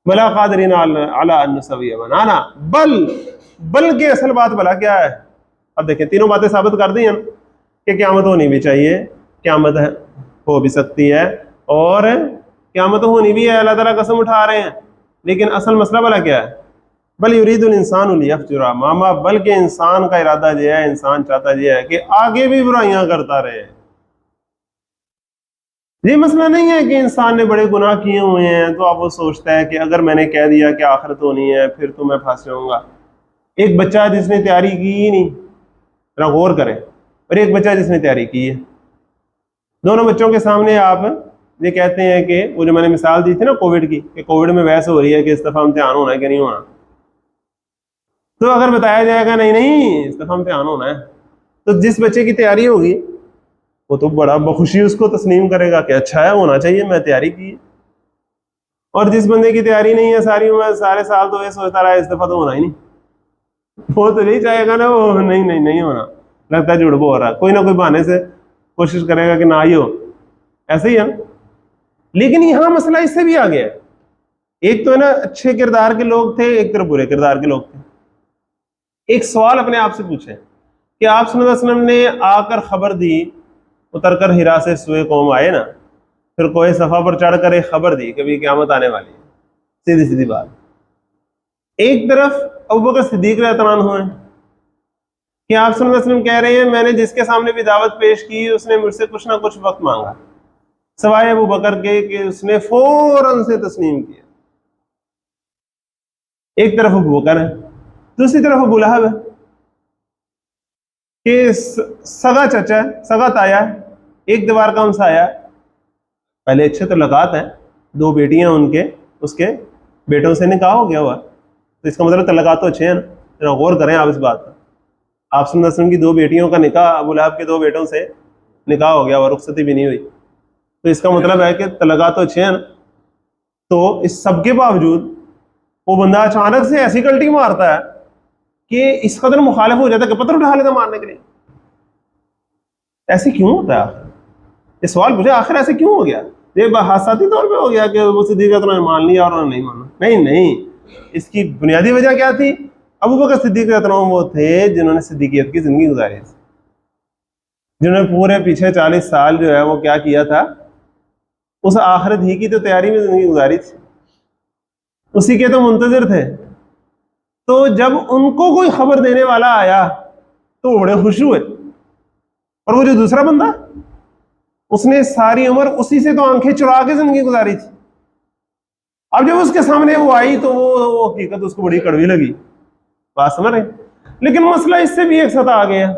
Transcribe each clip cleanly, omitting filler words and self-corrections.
بلا قادرین علی ان نسوی بنانا، بل کے اصل بات بلا کیا ہے؟ اب دیکھیں تینوں باتیں ثابت کر دی ہیں کہ قیامت ہونی بھی چاہیے، قیامت ہو بھی سکتی ہے، اور قیامت ہونی بھی ہے، اللہ تعالیٰ قسم اٹھا رہے ہیں، لیکن اصل مسئلہ بلا کیا ہے؟ بل یرید الانسان لیفجر اماما، بلکہ انسان کا ارادہ یہ ہے، انسان چاہتا یہ ہے کہ آگے بھی برائیاں کرتا رہے۔ یہ مسئلہ نہیں ہے کہ انسان نے بڑے گناہ کیے ہوئے ہیں تو اب وہ سوچتا ہے کہ اگر میں نے کہہ دیا کہ آخرت ہونی ہے پھر تو میں پھنس جاؤں گا۔ ایک بچہ جس نے تیاری کی ہی نہیں، ذرا غور کریں، اور ایک بچہ جس نے تیاری کی ہے، دونوں بچوں کے سامنے آپ یہ کہتے ہیں کہ وہ جو میں نے مثال دی تھی نا کووڈ کی، کہ کووڈ میں بحث ہو رہی ہے کہ اس دفعہ امتحان ہونا ہے کہ نہیں ہونا، تو اگر بتایا جائے گا نہیں اس دفعہ امتحان ہونا ہے، تو جس بچے کی تیاری ہوگی وہ تو بڑا بخوشی اس کو تسلیم کرے گا کہ اچھا ہے، ہونا چاہیے، میں تیاری کی۔ اور جس بندے کی تیاری نہیں ہے ساری عمر سارے سال تو یہ سوچتا رہا اس دفعہ تو ہونا ہی نہیں، وہ تو نہیں چاہے گا نا، وہ نہیں ہونا، لگتا ہے جھوٹ بول رہا ہے، کوئی نہ کوئی بہانے سے کوشش کرے گا کہ نہ ہی ہو، ایسے ہی ہے۔ لیکن یہاں مسئلہ اس سے بھی آ گیا ہے، ایک تو ہے نا اچھے کردار کے لوگ تھے، ایک طرف برے کردار کے لوگ تھے۔ ایک سوال اپنے آپ سے پوچھیں کہ آپ صلی اللہ علیہ وسلم نے آ کر خبر دی، اتر کر ہرا سے سوئے قوم آئے نا، پھر کوئی صفا پر چڑھ کر ایک خبر دی کہ بھی قیامت آنے والی ہے، سیدھی سیدھی بات۔ ایک طرف ابوبکر صدیق رضی اللہ عنہ ہیں کہ آپ صلی اللہ علیہ وسلم کہہ رہے ہیں میں نے جس کے سامنے بھی دعوت پیش کی اس نے مجھ سے کچھ نہ کچھ وقت مانگا، سوائے ابوبکر کے کہ اس نے فوراً سے تسلیم کیا۔ ایک طرف ابوبکر ہے، دوسری طرف ابو لہب ہے کہ سگا چچا ہے، سگا تایا ہے، ایک دیوار کا ہمسایا ہے، پہلے اچھے تعلقات ہیں، دو بیٹیاں ان کے، اس کے بیٹوں سے نکاح ہو گیا ہوا، تو اس کا مطلب تعلقات تو اچھے ہیں نا، ذرا غور کریں آپ اس بات پر۔ آپ صلی اللہ علیہ وسلم کی دو بیٹیوں کا نکاح ابو لہب کے دو بیٹوں سے نکاح ہو گیا اور رخصتی بھی نہیں ہوئی، تو اس کا مطلب ہے کہ تعلقات تو اچھے ہیں نا۔ تو اس سب کے باوجود وہ بندہ اچانک سے ایسی کلٹی مارتا ہے کہ اس قدر مخالف ہو جاتا ہے کہ پتھر اٹھا لیتا مارنے کے لیے۔ ایسے کیوں ہوتا ہے آخر؟ یہ سوال پوچھے آخر ایسے کیوں ہو گیا؟ یہ حادثاتی طور پہ ہو گیا کہ وہ صدیق انہوں نے مان لیا اور انہوں نے نہیں مانا؟ نہیں، اس کی بنیادی وجہ کیا تھی؟ ابوبکر صدیق رضی اللہ عنہ وہ تھے جنہوں نے صدیقیت کی زندگی گزاری تھی، جنہوں نے پورے پیچھے 40 سال جو ہے وہ کیا کیا تھا، اس آخرت ہی کی تو تیاری میں زندگی گزاری تھی، اسی کے تو منتظر تھے۔ تو جب ان کو کوئی خبر دینے والا آیا تو بڑے خوش ہوئے، اور وہ جو دوسرا بندہ اس نے ساری عمر اسی سے تو آنکھیں چرا کے زندگی گزاری تھی، اب جب اس کے سامنے وہ آئی تو وہ حقیقت اس کو بڑی کڑوی لگی، بات سمجھ رہے؟ لیکن مسئلہ اس سے بھی ایک سطح آ گیا،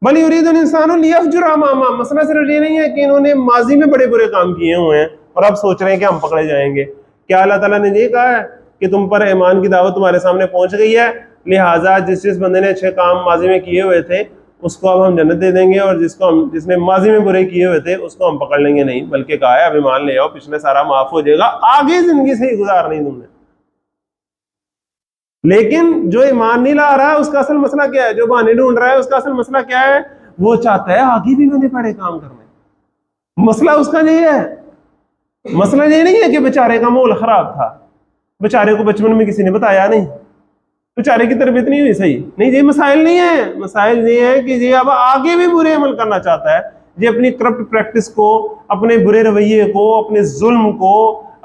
بل یرید الانسان لیفجر اماما، مسئلہ صرف یہ نہیں ہے کہ انہوں نے ماضی میں بڑے برے کام کیے ہوئے ہیں اور اب سوچ رہے ہیں کہ ہم پکڑے جائیں گے۔ کیا اللہ تعالیٰ نے یہ کہا ہے کہ تم پر ایمان کی دعوت تمہارے سامنے پہنچ گئی ہے، لہٰذا جس بندے نے اچھے کام ماضی میں کیے ہوئے تھے اس کو اب ہم جنت دے دیں گے، اور جس نے ماضی میں برے کیے ہوئے تھے اس کو ہم پکڑ لیں گے؟ نہیں، بلکہ کہا ہے اب ایمان لے آؤ، پچھلے سارا معاف ہو جائے گا، آگے زندگی سے ہی گزارنی تم نے۔ لیکن جو ایمان نہیں لا رہا ہے اس کا اصل مسئلہ کیا ہے؟ جو بہانے ڈھونڈ رہا ہے اس کا اصل مسئلہ کیا ہے؟ وہ چاہتا ہے آگے بھی میں نے بڑے کام کرنے، مسئلہ اس کا یہ ہے۔ مسئلہ یہ نہیں ہے کہ بیچارے کا ماحول خراب تھا، بیچارے کو بچپن میں کسی نے بتایا نہیں، بیچارے کی تربیت نہیں ہوئی صحیح، نہیں، یہ مسائل نہیں ہے۔ مسائل یہ ہے کہ یہ اب آگے بھی برے عمل کرنا چاہتا ہے، یہ اپنی کرپٹ پریکٹس کو، اپنے برے رویے کو، اپنے ظلم کو،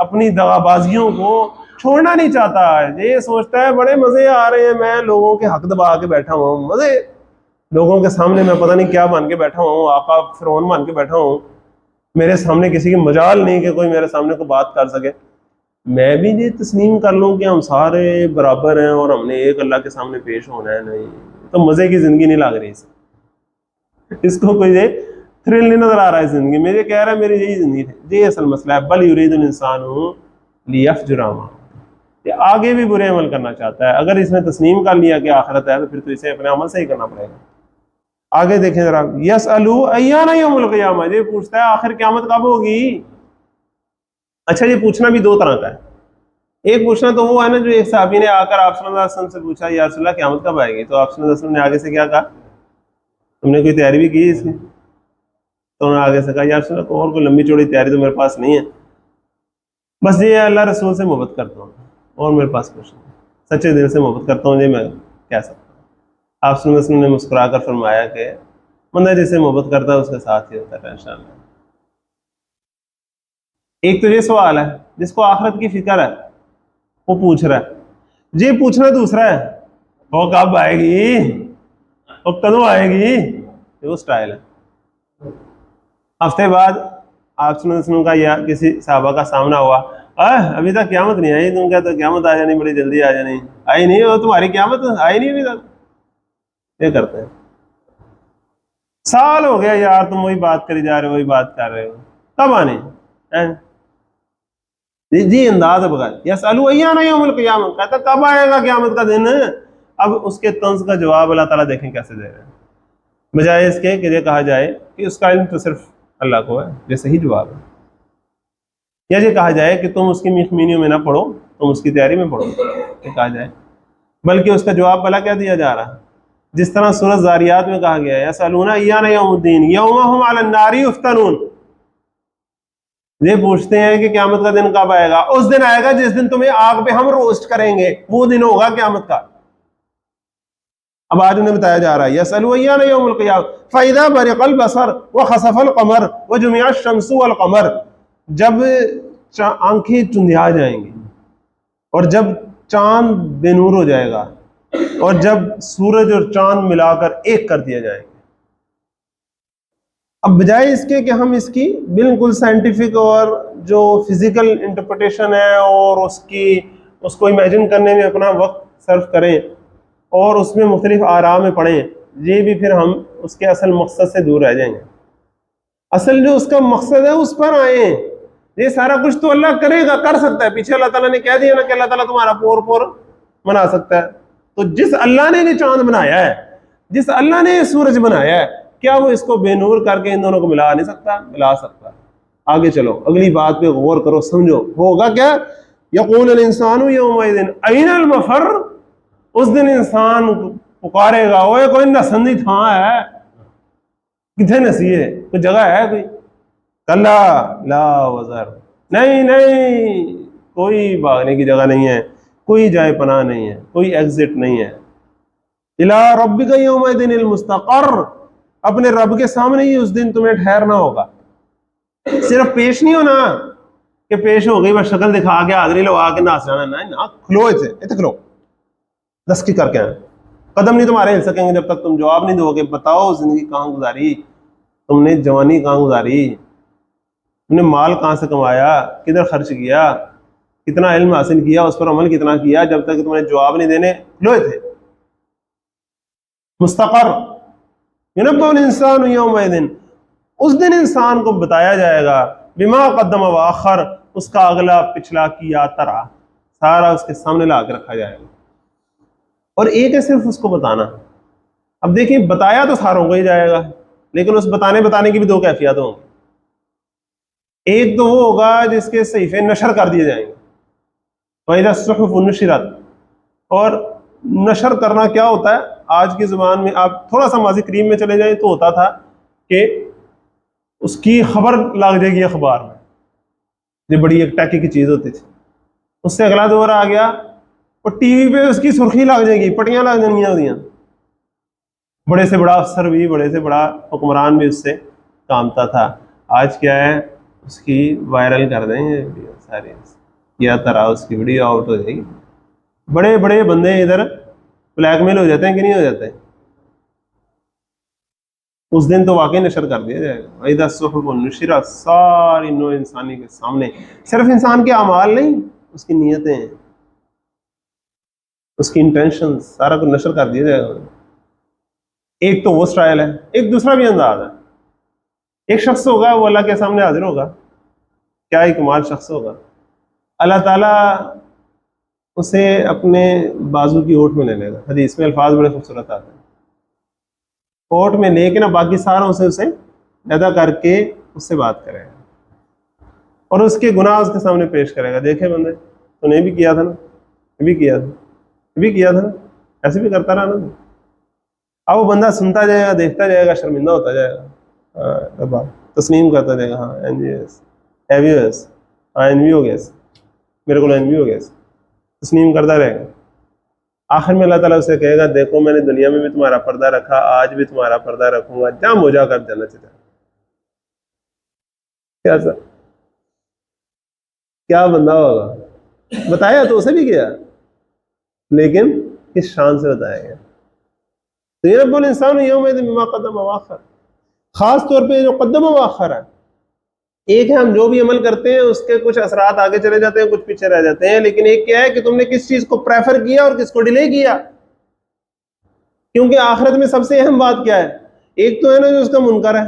اپنی دغابازیوں کو چھوڑنا نہیں چاہتا ہے۔ یہ سوچتا ہے بڑے مزے آ رہے ہیں، میں لوگوں کے حق دبا کے بیٹھا ہوا ہوں، مزے، لوگوں کے سامنے میں پتہ نہیں کیا بن کے بیٹھا ہوں، آقا فرعون بن کے بیٹھا ہوں، میرے سامنے کسی کی مجال نہیں کہ کوئی میرے سامنے کو بات کر سکے۔ میں بھی یہ تسلیم کر لوں کہ ہم سارے برابر ہیں اور ہم نے ایک اللہ کے سامنے پیش ہونا ہے، نہیں تو مزے کی زندگی نہیں لگ رہی اس کو کوئی یہ تھرل نہیں نظر آ رہا ہے زندگی میں، یہ کہہ رہا ہے میری یہی زندگی ہے۔ یہ اصل مسئلہ ہے، بل یرید الانسان لیفجر اماما، یہ آگے بھی برے عمل کرنا چاہتا ہے۔ اگر اس نے تسلیم کر لیا کہ آخرت ہے تو پھر تو اسے اپنے عمل سے ہی کرنا پڑے گا۔ آگے دیکھیں ذرا، یسألو ایان یوم القیامہ، یہ پوچھتا ہے آخر قیامت کب ہوگی؟ اچھا، یہ پوچھنا بھی دو طرح کا ہے۔ ایک پوچھنا تو وہ ہے نا جو ایک صحابی نے آ کر آپ صلی اللہ علیہ وسلم سے پوچھا یا رسول اللہ قیامت کب آئے گی، تو آپ صلی اللہ علیہ وسلم نے آگے سے کیا کہا؟ تم نے کوئی تیاری بھی کی اس کی؟ تو انہوں نے آگے سے کہا یا رسول اللہ اور کوئی لمبی چوڑی تیاری تو میرے پاس نہیں ہے، بس یہ اللہ رسول سے محبت کرتا ہوں اور میرے پاس کچھ نہیں، سچے دل سے محبت کرتا ہوں، یہ میں کہہ سکتا ہوں۔ آپ صلی اللہ علیہ وسلم نے مسکرا کر فرمایا کہ بندہ جس سے محبت کرتا ہے اس کے ساتھ ہی ہوتا ہے انشاءاللہ۔ ایک تو یہ سوال ہے جس کو آخرت کی فکر ہے وہ پوچھ رہا ہے، یہ پوچھنا دوسرا ہے وہ کب آئے گی، وہ کدوں آئے گی، یہ وہ سٹائل ہے۔ ہفتے بعد آپ صلی اللہ علیہ وسلم کا یا کسی صحابہ کا سامنا ہوا، ابھی تک قیامت نہیں آئی، تم کہتے قیامت آ جانی بڑی جلدی آ جانی، آئی نہیں، وہ تمہاری قیامت آئی نہیں ابھی تک، یہ کرتے ہیں۔ سال ہو گیا یار تم وہی بات کری جا رہے ہو، وہی بات کر رہے ہو، کب آنے؟ جی انداز ہے بغیر یسألوا ایان یوم القیامہ، کہتا کب آئے گا قیامت کا دن۔ اب اس کے طنز کا جواب اللہ تعالیٰ دیکھیں کیسے دے رہے ہیں، بجائے اس کے کہ یہ کہا جائے کہ اس کا علم تو صرف اللہ کو ہے، یہ صحیح جواب ہے، یا یہ کہا جائے کہ تم اس کی میخمینیوں میں نہ پڑھو، تم اس کی تیاری میں پڑھو، یہ کہا جائے، بلکہ اس کا جواب بھلا کیا دیا جا رہا ہے، جس طرح سورۃ ذاریات میں کہا گیا ہے یسألون ایان یوم الدین یوم هم علی النار یفتنون، یہ پوچھتے ہیں کہ قیامت کا دن کب آئے گا، اس دن آئے گا جس دن تمہیں آگ پہ ہم روسٹ کریں گے، وہ دن ہوگا قیامت کا۔ اب آج انہیں بتایا جا رہا ہے یسألون ایان یوم القیامہ فإذا برق البصر وخسف القمر وجمع الشمس والقمر، جب آنکھیں چندھیا جائیں گی اور جب چاند بے نور ہو جائے گا اور جب سورج اور چاند ملا کر ایک کر دیا جائے گا۔ اب بجائے اس کے کہ ہم اس کی بالکل سائنٹیفک اور جو فزیکل انٹرپریٹیشن ہے اور اس کو امیجن کرنے میں اپنا وقت صرف کریں اور اس میں مختلف آراء میں پڑھیں، یہ بھی پھر ہم اس کے اصل مقصد سے دور رہ جائیں گے۔ اصل جو اس کا مقصد ہے اس پر آئیں، یہ سارا کچھ تو اللہ کرے گا، کر سکتا ہے، پیچھے اللہ تعالیٰ نے کہہ دیا نا کہ اللہ تعالیٰ تمہارا پور پور بنا سکتا ہے، تو جس اللہ نے چاند بنایا ہے، جس اللہ نے سورج بنایا ہے، کیا وہ اس کو بے نور کر کے ان دونوں کو ملا نہیں سکتا؟ ملا سکتا۔ آگے چلو اگلی بات پہ غور کرو، سمجھو ہوگا کیا۔ یقول الانسان یومئذ این المفر، اس دن انسان پکارے گا اوے کوئی نسندی تھاں ہے، کتنے نسی ہے، کوئی جگہ ہے کوئی؟ کلا لا وزر، نہیں کوئی بھاگنے کی جگہ نہیں ہے، کوئی جائے پناہ نہیں ہے، کوئی ایگزٹ نہیں ہے۔ الی ربک یومئذ المستقر، اپنے رب کے سامنے ہی اس دن تمہیں ٹھہرنا ہوگا۔ صرف پیش نہیں ہونا کہ پیش ہو گئی بس شکل دکھا کے حاضری لگا کے ناس جانا، نہیں نا، کھلو اتنے کھلو، دستی کر کے آئے، قدم نہیں تمہارے ہل سکیں گے جب تک تم جواب نہیں دو گے، بتاؤ زندگی کہاں گزاری، تم نے جوانی کہاں گزاری، تم نے مال کہاں سے کمایا، کدھر خرچ کیا، کتنا علم حاصل کیا، اس پر عمل کتنا کیا، جب تک تم نے جواب نہیں دینے کھلوئے تھے۔ مستقر ينبأ الانسان یومئذ، اس دن انسان کو بتایا جائے گا بما قدم واخر، اس کا اگلا پچھلا کیا ترا سارا اس کے سامنے لا کے رکھا جائے گا، اور ایک ہے صرف اس کو بتانا۔ اب دیکھیں بتایا تو ساروں کو ہی جائے گا، لیکن اس بتانے کی بھی دو کیفیت ہوں گی، ایک تو وہ ہوگا جس کے صحیفے نشر کر دیے جائیں گے، وَإِذَا الصُّحُفُ نُشِرَتْ، اور نشر کرنا کیا ہوتا ہے آج کی زبان میں، آپ تھوڑا سا ماضی قریب میں چلے جائیں تو ہوتا تھا کہ اس کی خبر لگ جائے گی اخبار میں، یہ بڑی ایک ٹیکی کی چیز ہوتی تھی۔ اس سے اگلا دور آ گیا اور ٹی وی پہ اس کی سرخی لگ جائے گی، پٹیاں لگ جائیں گی، بڑے سے بڑا افسر بھی، بڑے سے بڑا حکمران بھی اس سے کامتا تھا۔ آج کیا ہے، اس کی وائرل کر دیں گے ساری، یا طرح اس کی ویڈیو آؤٹ ہو جائے گی، بڑے بڑے بندے ادھر بلیک میل ہو جاتے ہیں کہ نہیں ہو جاتے؟ اس دن تو واقعی نشر کر دیا جائے گا، وَإِذَا الصُّحُفُ نُشِرَتْ، ساری نوع انسانی کے سامنے، صرف انسان کے اعمال نہیں، اس کی نیتیں، اس کی انٹینشن، سارا کچھ نشر کر دیا جائے گا۔ ایک تو وہ سٹائل ہے، ایک دوسرا بھی انداز ہے، ایک شخص ہوگا وہ اللہ کے سامنے حاضر ہوگا، کیا ہی کمال شخص ہوگا، اللہ تعالیٰ اسے اپنے بازو کی اوٹ میں لے لے گا، حدیث میں الفاظ بڑے خوبصورت آتے ہیں، اوٹ میں لے کے نا باقی ساروں سے اسے ادا کر کے اس سے بات کرے گا اور اس کے گناہ اس کے سامنے پیش کرے گا، دیکھے بندے تو نے بھی کیا تھا نا، یہ بھی کیا تھا، یہ بھی کیا تھا نا، ایسے بھی کرتا رہا نا۔ اب وہ بندہ سنتا جائے گا، دیکھتا جائے گا، شرمندہ ہوتا جائے گا، تسلیم کرتا جائے گا، ہاں این جی ایس، ہاں این بھی ہو گیا، میرے کو علم بھی ہو گیا، تسلیم کرتا رہے گا. آخر میں اللہ تعالیٰ اسے کہے گا دیکھو میں نے دنیا میں بھی تمہارا پردہ رکھا، آج بھی تمہارا پردہ رکھوں گا، جام ہو جا کر جنت سے جا. کیا بندہ ہوگا، بتایا تو اسے بھی کیا، لیکن کس شان سے بتایا گیا. تو یہ رب الانسان یومئذ بما قدم واخر، خاص طور پہ جو قدم واخر ہے. ایک ہے ہم جو بھی عمل کرتے ہیں اس کے کچھ اثرات آگے چلے جاتے ہیں، کچھ پیچھے رہ جاتے ہیں، لیکن ایک کیا ہے کہ تم نے کس چیز کو پریفر کیا اور کس کو ڈیلے کیا. کیونکہ آخرت میں سب سے اہم بات کیا ہے، ایک تو ہے نا جو اس کا منکر ہے،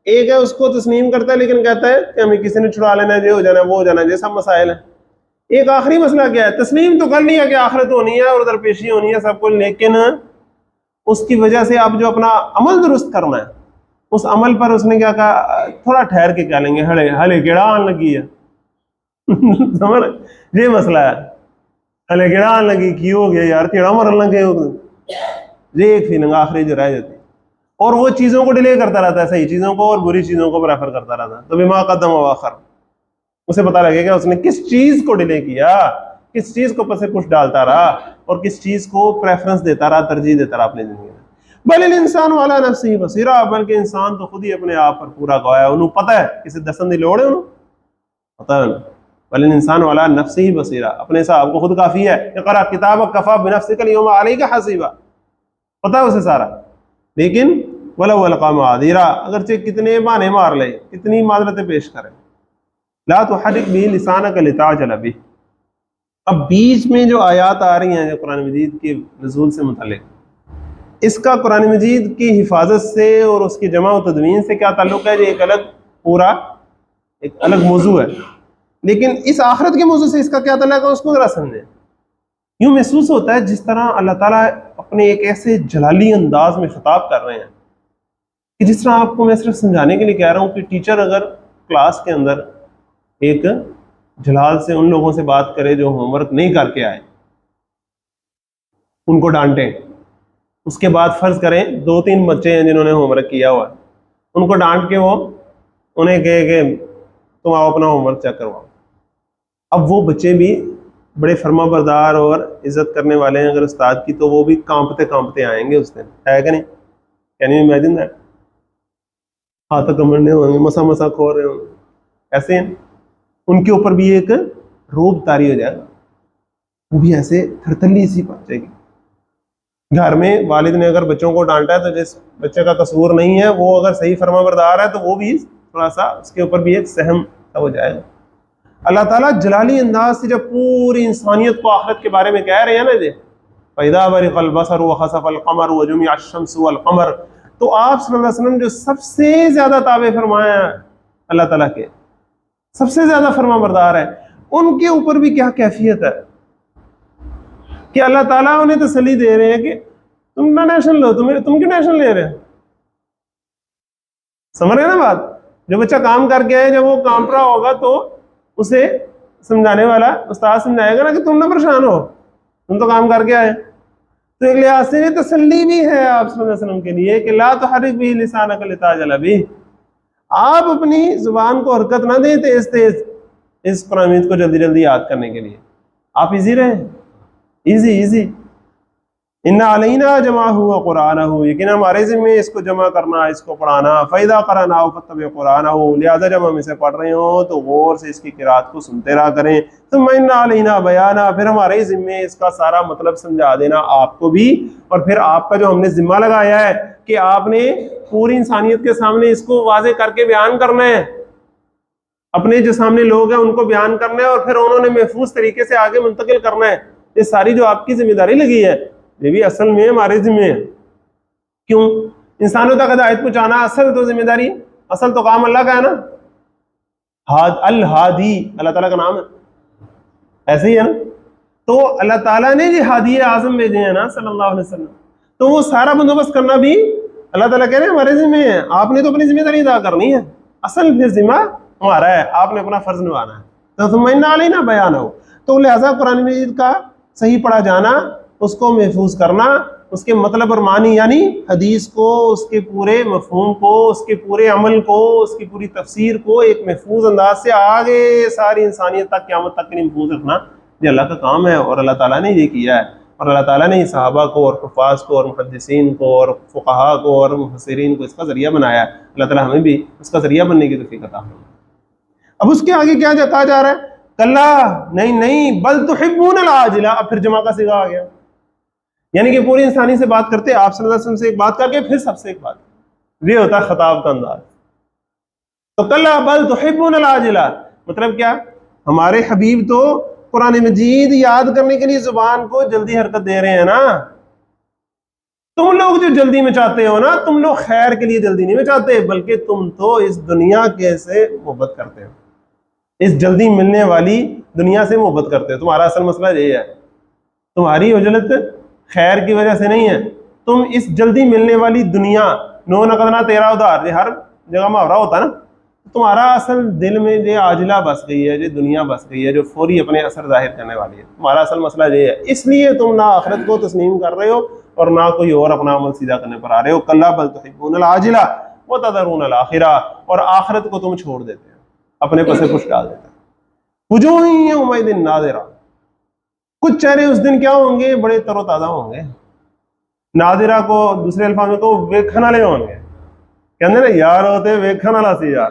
ایک ہے اس کو تسلیم کرتا ہے لیکن کہتا ہے کہ ہمیں کسی نے چھڑا لینا ہے، یہ ہو جانا ہے وہ ہو جانا ہے، یہ سب مسائل ہیں. ایک آخری مسئلہ کیا ہے، تسلیم تو کر لیا کہ آخرت ہونی ہے اور درپیشی ہونی ہے سب کچھ، لیکن اس کی وجہ سے آپ جو اپنا عمل درست کرنا ہے اس عمل پر اس نے کیا کہا، تھوڑا ٹھہر کے کیا لیں گے، ہلے گیڑا آن لگی ہے. سمجھ یہ مسئلہ ہے، ہلے گیڑا آن لگی کی ہو گیا یار، کیڑا مرن لگے ہو، یہ ایک فیلنگ آخری جو رہ جاتی ہے. اور وہ چیزوں کو ڈیلے کرتا رہتا ہے، صحیح چیزوں کو اور بری چیزوں کو پریفر کرتا رہتا ہے. تو بما قدم واخر، اسے پتا لگے گا اس نے کس چیز کو ڈیلے کیا، کس چیز کو پس پش ڈالتا رہا اور کس چیز کو پریفرنس دیتا رہا، ترجیح دیتا رہا اپنی زندگی میں. بل الانسان علی نفسہ بصیرہ، بلکہ انسان تو خود ہی اپنے آپ پر پورا گواہ ہے، انہوں پتہ ہے کسی دسن دی لوڑ ہے، انہوں پتہ ہے. بل الانسان علی نفسہ بصیرہ، اپنے حساب کو خود کافی ہے. اقرأ کتابک کفی بنفسک اليوم علیک حسیبا، پتہ ہے اسے سارا. لیکن ولو القی معاذیرا، اگرچہ کتنے بہانے مار لے، کتنی معذرتیں پیش کرے. لا تحرک به لسانک لتعجل به. اب بیچ میں جو آیات آ رہی ہیں جو قرآن مجید کے نزول سے متعلق، اس کا قرآن مجید کی حفاظت سے اور اس کی جمع و تدوین سے کیا تعلق ہے، یہ ایک الگ پورا ایک الگ موضوع ہے. لیکن اس آخرت کے موضوع سے اس کا کیا تعلق ہے اس کو ذرا سمجھیں. یوں محسوس ہوتا ہے جس طرح اللہ تعالیٰ اپنے ایک ایسے جلالی انداز میں خطاب کر رہے ہیں کہ جس طرح آپ کو میں صرف سمجھانے کے لیے کہہ رہا ہوں کہ ٹیچر اگر کلاس کے اندر ایک جلال سے ان لوگوں سے بات کرے جو ہوم ورک نہیں کر کے آئے، ان کو ڈانٹیں، اس کے بعد فرض کریں 2-3 بچے ہیں جنہوں نے ہوم ورک کیا ہوا ہے، ان کو ڈانٹ کے وہ انہیں کہے کہ تم آؤ اپنا ہوم ورک چیک کرواؤ. اب وہ بچے بھی بڑے فرما بردار اور عزت کرنے والے ہیں اگر استاد کی، تو وہ بھی کانپتے کانپتے آئیں گے اس دن، ہے کہ نہیں؟ Can you imagine that? ہاتھ کمرنے ہوں گے، مسا مسا کھو رہے ہوں گے، ایسے ہیں. ان کے اوپر بھی ایک روب طاری ہو جائے گا، وہ بھی ایسے تھرتلی سی پہنچے گی. گھر میں والد نے اگر بچوں کو ڈانٹا ہے تو جس بچے کا قصور نہیں ہے وہ اگر صحیح فرما بردار ہے تو وہ بھی تھوڑا سا اس کے اوپر بھی ایک سہم ہو جائے گا. اللہ تعالیٰ جلالی انداز سے جب پوری انسانیت کو آخرت کے بارے میں کہہ رہے ہیں نا جی فَإِذَا بَرِقَ الْبَصَرُ وَخَسَفَ الْقَمَرُ وَجُمِعَ الشَّمْسُ وَالْقَمَرُ، تو آپ صلی اللہ علیہ وسلم جو سب سے زیادہ تابع فرمایا ہے اللہ تعالیٰ کے، سب سے زیادہ فرما بردار ہے، ان کے اوپر بھی کیا کیفیت ہے کہ اللہ تعالیٰ انہیں تسلی دے رہے ہیں کہ تم نہ نیشنل لو، تم کیوں نیشنل لے رہے ہیں. سمجھ رہے ہیں نا بات؟ جو بچہ کام کر کے آئے جب وہ کام رہا ہوگا تو اسے سمجھانے والا استاد سمجھائے گا نا کہ تم نہ پریشان ہو، تم تو کام کر کے آئے. تو ایک لحاظ سے یہ تسلی بھی ہے آپ صلی اللہ علیہ وسلم کے لیے کہ لا تحرک به لسانک لتعجل به، آپ اپنی زبان کو حرکت نہ دیں تیز تیز اس قرآن مجید کو جلدی جلدی یاد کرنے کے لیے. آپ ایزی رہیں، ایزی. ان علینا جمعہ وقرآنہ، یقینا ہمارے ذمہ اس کو جمع کرنا، اس کو پڑھانا. فَإِذَا قَرَأْنَاهُ فَاتَّبِعْ قُرْآنَهُ، لہذا جب ہم اسے پڑھ رہے ہوں تو غور سے اس کی قرات کو سنتے رہا کریں. ثُمَّ إِنَّ عَلَيْنَا بَيَانَهُ، پھر ہمارے ذمہ اس کا سارا مطلب سمجھا دینا آپ کو بھی، اور پھر آپ کا جو ہم نے ذمہ لگایا ہے کہ آپ نے پوری انسانیت کے سامنے اس کو واضح کر کے بیان کرنا ہے، اپنے جو سامنے لوگ ہیں ان کو بیان کرنا ہے اور پھر انہوں نے محفوظ طریقے سے آگے منتقل کرنا ہے. یہ ساری جو آپ کی ذمہ داری لگی ہے یہ بھی اصل میں ہمارے ذمہ ہے. کیوں؟ انسانوں تک ہدایت پہنچانا اصل تو ذمہ داری، اصل تو کام اللہ کا ہے نا. الہادی اللہ تعالیٰ کا نام ہے، ایسے ہی ہے نا. تو اللہ تعالیٰ نے جو ہادی اعظم بھیجے ہیں نا صلی اللہ علیہ وسلم، تو وہ سارا بندوبست کرنا بھی اللہ تعالیٰ کہہ رہے ہیں ہمارے ذمہ ہے. آپ نے تو اپنی ذمہ داری ادا کرنی ہے، اصل پھر ذمہ ہمارا ہے، آپ نے اپنا فرض نبھانا ہے. تو ثم ان علینا بیانہ، تو لہٰذا قرآن مجید کا صحیح پڑھا جانا، اس کو محفوظ کرنا اس کے مطلب اور معنی یعنی حدیث کو، اس کے پورے مفہوم کو، اس کے پورے عمل کو، اس کی پوری تفسیر کو ایک محفوظ انداز سے آگے ساری انسانیت تک، قیامت تک کے لیے محفوظ رکھنا یہ اللہ کا کام ہے، اور اللہ تعالیٰ نے یہ کیا ہے، اور اللہ تعالیٰ نے صحابہ کو اور حفاظ کو اور محدثین کو اور فقہاء کو اور مفسرین کو اس کا ذریعہ بنایا ہے۔ اللہ تعالیٰ ہمیں بھی اس کا ذریعہ بننے کی توفیق عطا فرمائے۔ اب اس کے آگے کیا کہا جا رہا ہے؟ کلا، نہیں، بل تحبون العاجلہ، اب پھر جمع کا صیغہ آ گیا، یعنی کہ پوری انسانی سے بات کرتے، آپ صلی اللہ علیہ وسلم سے ایک بات کر کے پھر سب سے ایک بات، یہ ہوتا ہے خطاب کا انداز۔ تو کلا بل تحبون العاجلہ مطلب کیا؟ ہمارے حبیب تو قرآن مجید یاد کرنے کے لیے زبان کو جلدی حرکت دے رہے ہیں نا، تم لوگ جو جلدی میں چاہتے ہو نا، تم لوگ خیر کے لیے جلدی نہیں میں چاہتے، بلکہ تم تو اس دنیا کے سے محبت کرتے ہو، اس جلدی ملنے والی دنیا سے محبت کرتے ہو۔ تمہارا اصل مسئلہ یہ ہے، تمہاری عجلت خیر کی وجہ سے نہیں ہے، تم اس جلدی ملنے والی دنیا، نو نقدنا تیرا ادھار، یہ ہر جگہ محاورہ ہوتا نا، تمہارا اصل دل میں یہ عاجلہ بس گئی ہے، یہ دنیا بس گئی ہے جو فوری اپنے اثر ظاہر کرنے والی ہے، تمہارا اصل مسئلہ یہ ہے، اس لیے تم نہ آخرت کو تسلیم کر رہے ہو اور نہ کوئی اور اپنا عمل سیدھا کرنے پر آ رہے ہو۔ کلا بل تحبون العاجلہ وتذرون الآخرہ، اور آخرت کو تم چھوڑ دیتے ہو، اپنے پسے پش ڈال دیتے ہو۔ وجوہ یومئذ ناظرہ، کچھ چہرے اس دن کیا ہوں گے؟ بڑے تر و تازہ ہوں گے۔ ناظرہ کو دوسرے الفاظ میں کو ویکھن والے ہوں گے، کہتے نا یار ہوتے ویکھن والا سی یار۔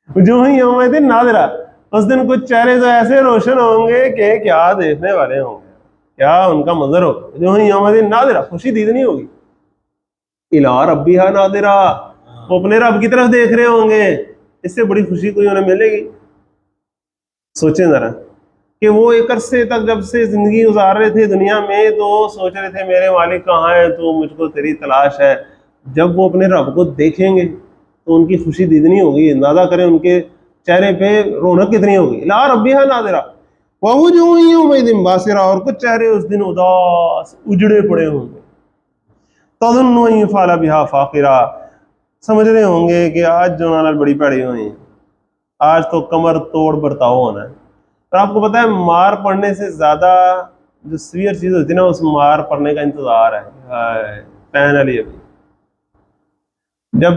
وجوہ یومئذ ناظرہ، اس دن کچھ چہرے تو ایسے روشن ہوں گے کہ کیا دیکھنے والے ہوں گے، کیا ان کا منظر ہوگا۔ وجوہ یومئذ ناظرہ، خوشی دید نہیں ہوگی، الی ربہا ناظرہ، وہ اپنے رب کی طرف دیکھ رہے ہوں گے، اس سے بڑی خوشی کوئی انہیں ملے گی؟ سوچیں ذرا کہ وہ ایک عرصے تک جب سے زندگی گزار رہے تھے دنیا میں تو سوچ رہے تھے میرے مالک کہاں ہے، تو مجھ کو تیری تلاش ہے، جب وہ اپنے رب کو دیکھیں گے تو ان کی خوشی دیدنی ہوگی، اندازہ کریں ان کے چہرے پہ رونق کتنی ہوگی۔ لا ربہا ناظرہ ووجوہ یومئذ باسرہ، اور کچھ چہرے اس دن اداس اجڑے پڑے ہوں گے۔ تظن ان یفعل بہا فاقرہ، سمجھ رہے ہوں گے کہ آج جو نال بڑی پیڑی ہوئی ہیں، آج تو کمر توڑ برتاؤ ہونا ہے۔ اور آپ کو پتہ ہے مار پڑنے سے زیادہ جو سیویئر چیز ہوتی ہے نا، اس مار پڑنے کا انتظار ہے۔ پہن علی ابھی جب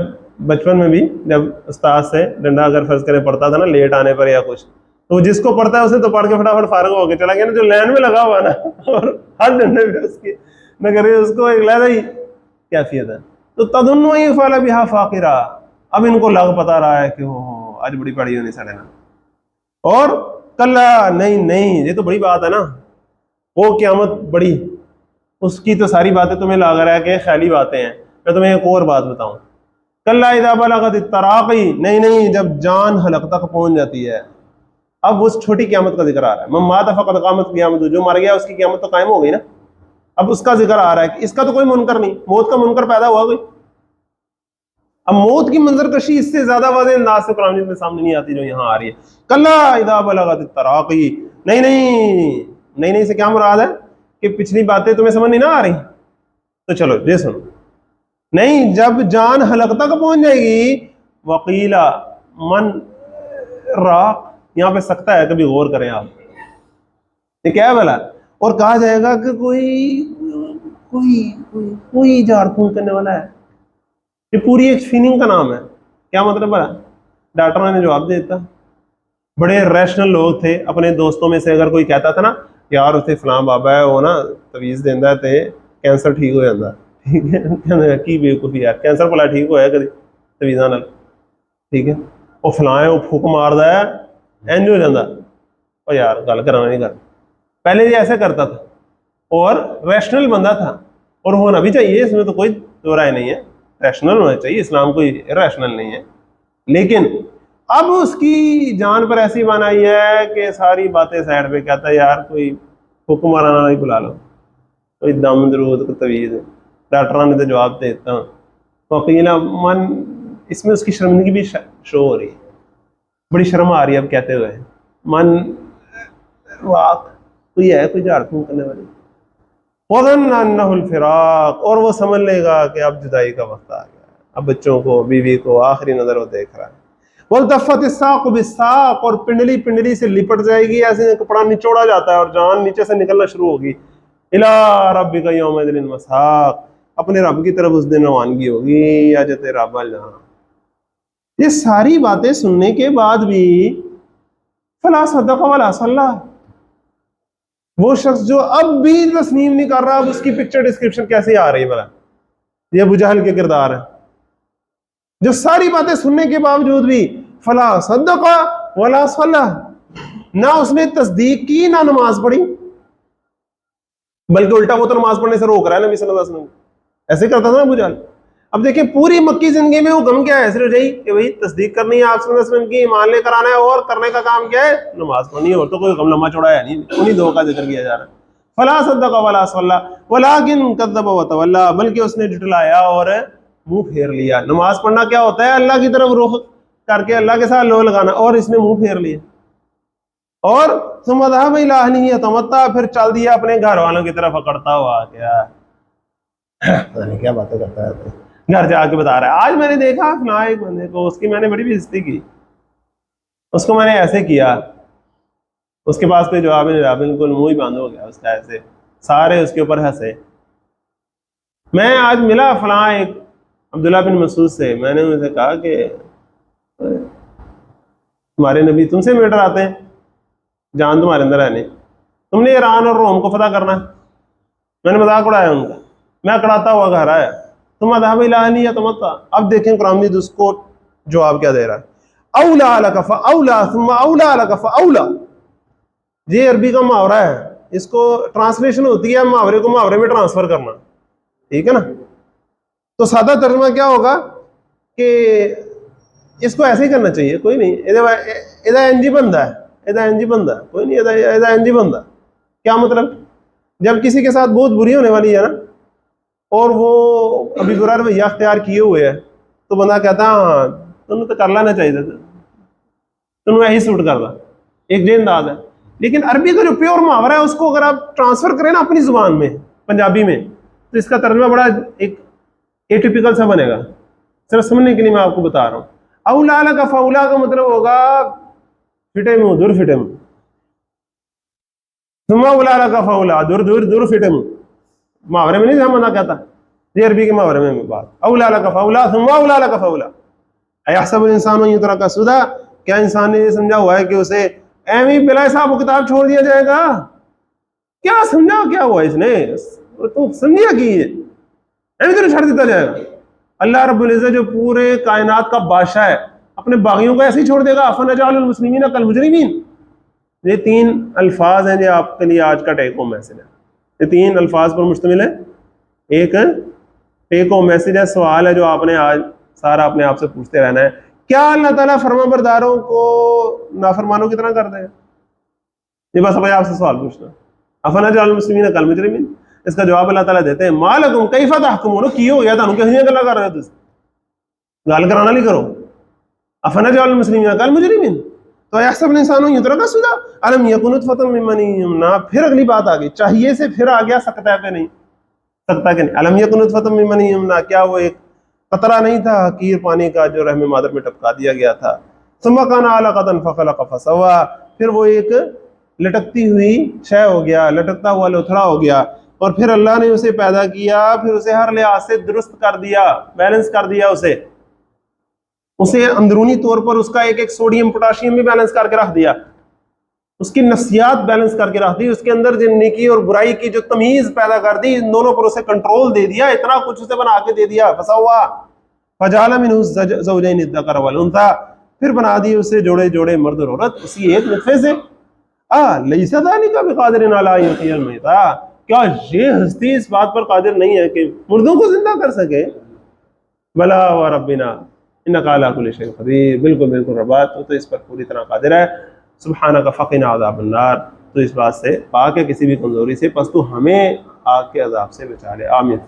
بچپن میں بھی جب استاد سے ڈنڈا اگر فرض کرے پڑتا تھا نا لیٹ آنے پر یا کچھ، تو جس کو پڑھتا ہے اسے تو پڑھ کے فٹافٹ فارغ ہو کے چلا گیا نا، جو لائن میں لگا ہوا نا اور ہر ڈنڈے پہ اس کی نہ کرے اس کو ایک لہذا ہی کیفیت ہے۔ تو تظن ان یفعل بہا فاقرہ، اب ان کو لگ پتا رہا ہے کہ وہ آج بڑی پڑی ہونی سڑے نا۔ اور کلا، نہیں، یہ تو بڑی بات ہے نا، وہ قیامت بڑی، اس کی تو ساری باتیں تمہیں لگ رہا ہے کہ خیالی باتیں ہیں۔ میں تمہیں ایک اور بات بتاؤں، کلا اذا بلغت التراقی، نہیں، جب جان حلق تک پہنچ جاتی ہے، اب اس چھوٹی قیامت کا ذکر آ رہا ہے۔ من مات فقد قامت قیامت، جو مر گیا اس کی قیامت تو قائم ہو گئی نا، اب اس کا ذکر آ رہا ہے کہ اس کا تو کوئی منکر نہیں، موت کا منکر پیدا ہوا کوئی؟ اب موت کی منظر کشی اس سے زیادہ واضح انداز سے قرآن میں سامنے نہیں آتی جو یہاں آ رہی ہے۔ کلا اذا بلغت التراقی، نہیں سے کیا مراد ہے کہ پچھلی باتیں تمہیں سمجھ نہیں نہ آ رہی؟ تو چلو یہ سنو، نہیں، جب جان حلق تک پہنچ جائے گی، وقیلا من راق، یہاں پہ سکتا ہے، کبھی غور کریں آپ، یہ کیا ہے بھلا؟ اور کہا جائے گا کہ کوئی جھاڑ پھونک کرنے والا ہے، یہ پوری ایک فیلنگ کا نام ہے۔ کیا مطلب ہے؟ ڈاکٹر نے جواب دے دیتا، بڑے ریشنل لوگ تھے، اپنے دوستوں میں سے اگر کوئی کہتا تھا نا یار اسے فلاں بابا ہے وہ نا تویز دینا تے کینسر ٹھیک ہو جاتا، ٹھیک ہے، کی بیوقوفی یار، کینسر بلا ٹھیک ہوا ہے کدی تویزاں نال، ٹھیک ہے، وہ فلاں ہے وہ پھوک ماردا ہے اینج ہو جاتا، اور یار گل کرانا نہیں کر، پہلے یہ ایسے کرتا تھا اور ریشنل بندہ تھا، اور ہونا بھی چاہیے، اس میں تو کوئی دو رائے نہیں ہے، ریشنل ہونا چاہیے، اسلام کوئی ریشنل نہیں ہے، لیکن اب اس کی جان پر ایسی بان آئی ہے کہ ساری باتیں سائڈ پہ، کہتا ہے یار کوئی حکم مارانا نہیں بلا لو، کوئی دم درود کو تویز، ڈاکٹروں نے تو جواب دے دیتا ہوں، وکیلا من، اس میں اس کی شرمندگی بھی شو ہو رہی ہے، بڑی شرم آ رہی ہے اب کہتے ہوئے، من واق، کوئی ہے کوئی جھاڑ پھونک کرنے والی، وظن انہ الفراق، اور وہ سمجھ لے گا کہ اب جدائی کا وقت آ گیا، اب بچوں کو بیوی کو آخری نظر وہ دیکھ رہا ہے۔ والتفت الساق بالساق، اور پنڈلی سے لپٹ جائے گی، ایسے کپڑا نچوڑا جاتا ہے اور جان نیچے سے نکلنا شروع ہوگی، الی ربک یومئذ المساق، اپنے رب کی طرف اس دن روانگی ہوگی، یا جتے رب وال جانا۔ یہ ساری باتیں سننے کے بعد بھی فلا صدق ولا صلی، وہ شخص جو اب بھی تسلیم نہیں کر رہا، اب اس کی پکچر ڈسکرپشن کیسے آ رہی ہے بھلا؟ یہ ابو جہل کے کردار ہے، جو ساری باتیں سننے کے باوجود بھی فلا صدق ولا صلی، نہ اس نے تصدیق کی نہ نماز پڑھی، بلکہ الٹا وہ تو نماز پڑھنے سے روک رہا ہے نبی صلی اللہ علیہ وسلم، ایسے کرتا تھا نا ابو جہل۔ اب دیکھیں پوری مکی زندگی میں حکم کیا ہے؟ صرف یہی کہ بھئی تصدیق کرنی ہے آپ صلی اللہ علیہ وسلم کی، ایمان لے کر آنا ہے، اور کرنے کا کام کیا ہے؟ نماز پڑھنی ہے، اور تو کوئی حکم لمبا چوڑا ہے نہیں، انہیں دو کا ذکر کیا جا رہا ہے۔ فلا صدق ولا صلی ولکن کذب وتولی، بلکہ اس نے جھٹلایا اور منہ پھیر لیا۔ نماز پڑھنا کیا ہوتا ہے؟ اللہ کی طرف رخ کر کے اللہ کے ساتھ لو لگانا، اور اس نے منہ پھیر لیا۔ اور ثم ذهب الى اهله يتمتع، پھر چل دیا اپنے گھر والوں کی طرف اکڑتا ہوا، کیا پتہ نہیں کیا باتیں کرتا ہے، گھر جا کے بتا رہا ہے آج میں نے دیکھا فلاں ایک بندے کو، اس کی میں نے بڑی بےعزتی کی، اس کو میں نے ایسے کیا، اس کے پاس کوئی جواب نہیں رہا، بالکل منہ ہی بند ہو گیا اس کا، ایسے سارے اس کے اوپر ہنسے۔ میں آج ملا فلاں ایک عبداللہ بن مسعود سے، میں نے ان سے کہا کہ تمہارے نبی تم سے مل آتے ہیں، جان تمہارے اندر ہے نہیں، تم نے ایران اور روم کو فتح کرنا ہے۔ میں نے مذاق اڑایا ان کا، میں اکڑاتا ہوا گھر آیا، تم ذهب الى اهله يتمتع۔ اب دیکھیں قرآن مجید اس کو جواب کیا دے رہا ہے، اولا لک فاولا ثم اولا لک فاولا۔ یہ عربی کا محاورہ ہے، اس کو ٹرانسلیشن ہوتی ہے محاورے کو محاورے میں ٹرانسفر کرنا، ٹھیک ہے نا؟ تو سادہ ترجمہ کیا ہوگا کہ اس کو ایسے ہی کرنا چاہیے، کوئی نہیں ادا انجی بندہ ہے، ادا انجی بندہ کوئی نہیں، ادا انجی بندہ کیا مطلب؟ جب کسی کے ساتھ بہت بری ہونے والی ہے نا، اور وہ ابھی برا رویہ اختیار کیے ہوئے ہے، تو بندہ کہتا ہے ہاں تمہیں تو کر لینا چاہیے تھا، تمہیں یہی سوٹ کرتا، ایک یہ انداز ہے۔ لیکن عربی کا جو پیور محاورہ ہے اس کو اگر آپ ٹرانسفر کریں نا اپنی زبان میں، پنجابی میں، تو اس کا ترجمہ بڑا ایک ایٹیپیکل سا بنے گا۔ صرف سمجھنے کے لیے میں آپ کو بتا رہا ہوں، اولا لک فاولا کا مطلب ہوگا فٹے منہ دور فٹے منہ، ثم اولا لک فاولا دور دور دور فٹے منہ، محاورے میں نہیں سمجھنا کہتا، یہ عربی کے محاورے میں بات، اولا لک فاولا ثم اولا لک فاولا۔ ایحسب الانسان ان یترک سدی، کیا انسان نے یہ سمجھا ہوا ہے کہ اسے ایویں بلا حساب و کتاب چھوڑ دیا جائے گا؟ کیا سمجھا کیا ہوا اس نے؟ تو سمجھیا کی ہے ایویں تو چھوڑ دیتا جائے گا؟ اللہ رب العزت جو پورے کائنات کا بادشاہ ہے، اپنے باغیوں کو ایسے ہی چھوڑ دے گا؟ افنجعل المسلمین کالمجرمین۔ یہ تین الفاظ ہیں جو آپ کے لیے آج کا ٹیک ہوم میسج ہے، یہ تین الفاظ پر مشتمل ہے۔ ایک ٹیک ہوم میسج ہے، سوال ہے جو آپ نے آج سارا اپنے آپ سے پوچھتے رہنا ہے، کیا اللہ تعالیٰ فرما برداروں کو نافرمانوں کی طرح کر دے گا؟ یہ بس ہمیں آپ سے سوال پوچھنا، افنجعل المسلمین کالمجرمین۔ اس کا جواب اللہ تعالیٰ دیتے ہیں، ما لکم کیف تحکمون، کی ہو گیا تانوں کہ ہیاں گلا کر رہے ہو، تسی گل کرانا نہیں کرو، افنجعل المسلمین کالمجرمین۔ تو یحسب الانسان ان یترک سدی الم یکن نطفۃ من منی یمنی، پھر اگلی بات آ گئی، چاہیے سے پھر آ گیا سکتا ہے پہ نہیں، سکتا کہ نہیں، الم یکن نطفۃ من منی یمنی، کیا وہ ایک قطرہ نہیں تھا حقیر پانی کا جو رحم مادر میں ٹپکا دیا گیا تھا، ثم کان علقۃ فخلق فسوی، پھر وہ ایک لٹکتی ہوئی شے ہو گیا، لٹکتا ہوا لوتھڑا ہو گیا، اور پھر اللہ نے اسے پیدا کیا، پھر اسے ہر لحاظ سے درست کر دیا، بیلنس کر دیا، اسے اندرونی طور پر اس کا ایک ایک سوڈیم پوٹاشیم بھی بیلنس کر کے رکھ دیا، اس کی نفسیات بیلنس کر کے رکھ دی، اس کے اندر جو نیکی اور برائی کی جو تمیز پیدا کر دی، ان دونوں پر اسے کنٹرول دے دیا، اتنا کچھ اسے بنا کے دے دیا، فسوا فجعل منہ زوجین الذکر والانثی، پھر بنا دی اسے جوڑے جوڑے مرد اور عورت اسی ایک نطفے سے۔ لیس ذلک بقادر علی ان یحیی المیتہ، کیا یہ ہستی اس بات پر قادر نہیں ہے کہ مردوں کو زندہ کر سکے؟ بلا وربنا انک علی کل شیء قدیر، بالکل بالکل ربا تو اس پر پوری طرح قادر ہے۔ سبحانک فقنا عذاب النار، تو اس بات سے پاک ہے کسی بھی کمزوری سے، پس تو ہمیں آگ کے عذاب سے بچا لے، آمین۔